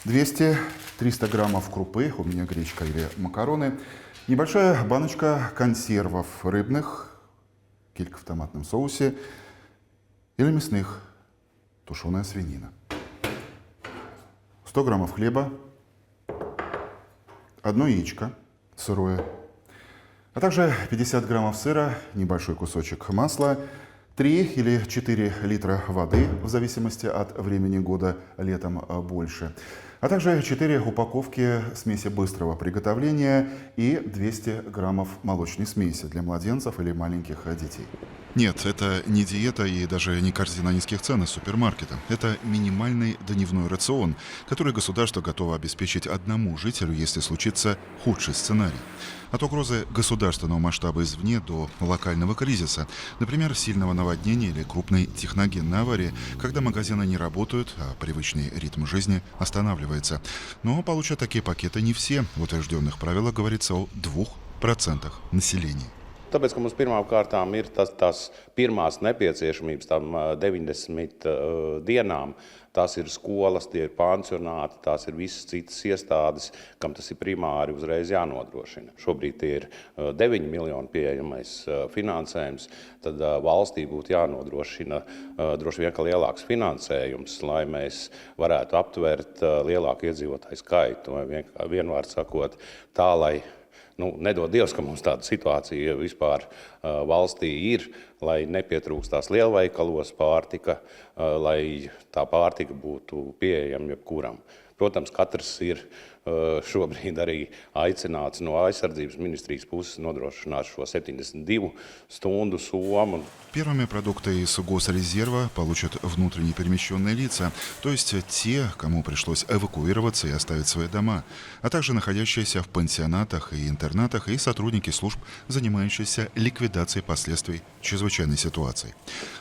200-300 граммов крупы, у меня гречка или макароны, небольшая баночка консервов рыбных, килька в томатном соусе или мясных, тушеная свинина. 100 граммов хлеба, одно яичко сырое, а также 50 граммов сыра, небольшой кусочек масла, 3 или 4 литра воды, в зависимости от времени года, летом больше, а также 4 упаковки смеси быстрого приготовления и 200 граммов молочной смеси для младенцев или маленьких детей. Нет, это не диета и даже не корзина низких цен из супермаркета. Это минимальный дневной рацион, который государство готово обеспечить одному жителю, если случится худший сценарий. От угрозы государственного масштаба извне до локального кризиса, например, сильного наводнения или крупной техногенной аварии, когда магазины не работают, а привычный ритм жизни останавливается. Но получат такие пакеты не все. В утвержденных правилах говорится о 2% населения. Tāpēc, ka mums pirmām kārtām ir tās pirmās nepieciešamības, tām 90 dienām. Tās ir skolas, tie ir pansionāti, tās ir visas citas iestādes, kam tas ir primāri uzreiz jānodrošina. Šobrīd tie ir 9 miljoni pieejamais finansējums, tad valstī būtu jānodrošina droši vien ka lielāks finansējums, lai mēs varētu aptvert lielāku iedzīvotāju skaitu. Vienvārds sakot, tā, lai nedod Dievs, ka mums tāda situācija vispār valstī ir, lai nepietrūkst tās lielveikalos pārtika, lai tā pārtika būtu pieejama jebkuram. Protams, katrs ir šobrīd arī aicināts no aizsardzības министрijas puses nodrošināt šo 72 stundu somu. Первыми продукты из госрезерва получат внутренне перемещенные лица, то есть те, кому пришлось эвакуироваться и оставить свои дома, а также находящиеся в пансионатах и интернатах и сотрудники служб, занимающиеся ликвидацией последствий чрезвычайной ситуации.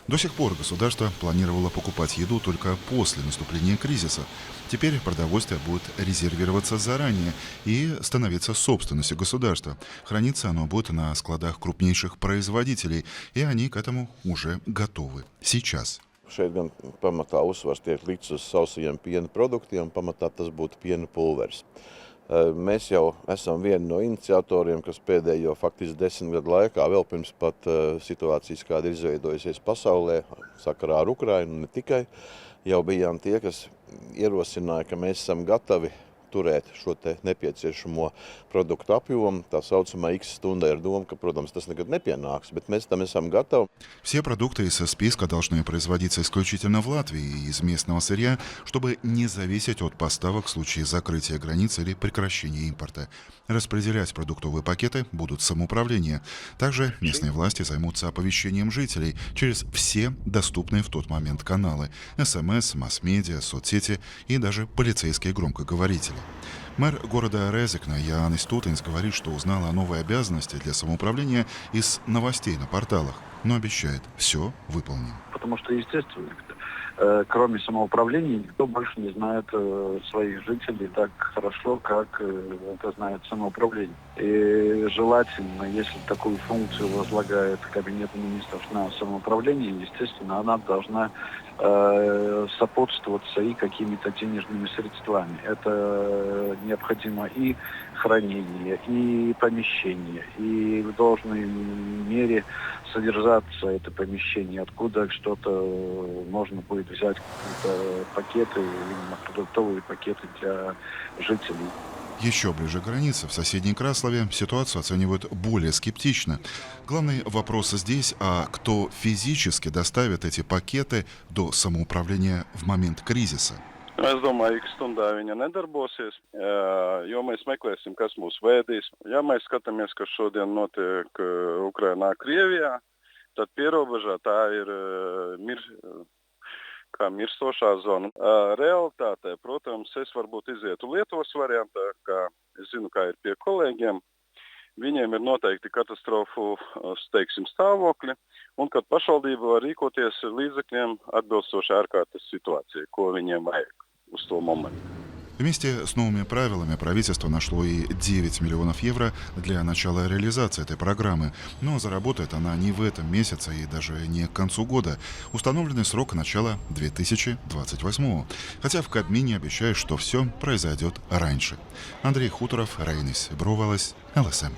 До сих пор государство планировало покупать еду только после наступления кризиса. Теперь продовольствие будет резервироваться заранее и становиться собственностью государства. Hраниться оно будет на складах крупнейших производителей, и они к этому уже готовы сейчас. Šeit gan pamatā uzsvars tiek likts uz sausajiem piena produktiem, pamatā tas būtu piena pulveris. Mēs jau esam vieni no iniciatoriem, kas pēdējo faktiski 10 gadu laikā, vēl pirms pat situācijas, kāda ir izveidojusies pasaulē, sakarā ar Ukrainu, ne tikai, jau bijām tie, kas ierosināja, ka mēs esam gatavi turēt šo te nepieciešamo produktu apjomu, tā saucamā X stunda ir doma, ka, protams, tas nekad nepienāks, bet mēs tam esam gatavi. Все продукты из списка должны производиться исключительно в Латвии из местного сырья, чтобы не зависеть от поставок в случае закрытия границ или прекращения импорта. Распределять продуктовые пакеты будут самоуправления. Также местные власти займутся оповещением жителей через все доступные в тот момент каналы – СМС, масс-медиа, соцсети и даже полицейские громкоговорители. Мэр города Резекна Jānis Tūtins говорит, что узнал о новой обязанности для самоуправления из новостей на порталах, но обещает, все выполним. Потому что, естественно, кроме самоуправления, никто больше не знает своих жителей так хорошо, как это знает самоуправление. И желательно, если такую функцию возлагает Кабинет министров на самоуправление, естественно, она должна сопутствоваться и какими-то денежными средствами. Это необходимо и хранение, и помещение, и в должной мере содержаться это помещение, откуда что-то можно будет взять, какие-то пакеты, именно продуктовые пакеты для жителей. Еще ближе к границе, в соседней Краслове, ситуацию оценивают более скептично. Главный вопрос здесь, а кто физически доставит эти пакеты до самоуправления в момент кризиса? Es domāju, ka stundā viņa nedarbosies, jo mēs meklēsim, kas mūs vēdīs. Ja mēs skatāmies, kas šodien notiek Ukrainā, Krievijā, tad pierobežā tā ir kā mirstošā zona. Realitātē, protams, es varbūt izietu Lietuvas variantā, kā es zinu, kā ir pie kolēģiem. Viņiem ir noteikti katastrofu, teiksim, stāvokļi, un kad pašvaldība var rīkoties līdzekļiem atbilstoši ārkārtas situācijai, ko viņiem vajag uz to momentu. Вместе с новыми правилами правительство нашло и 9 миллионов евро для начала реализации этой программы. Но заработает она не в этом месяце и даже не к концу года. Установленный срок начала 2028. Хотя в Кабмине обещают, что все произойдет раньше. Андрей Хуторов, Раинис Бровалась, ЛСМ.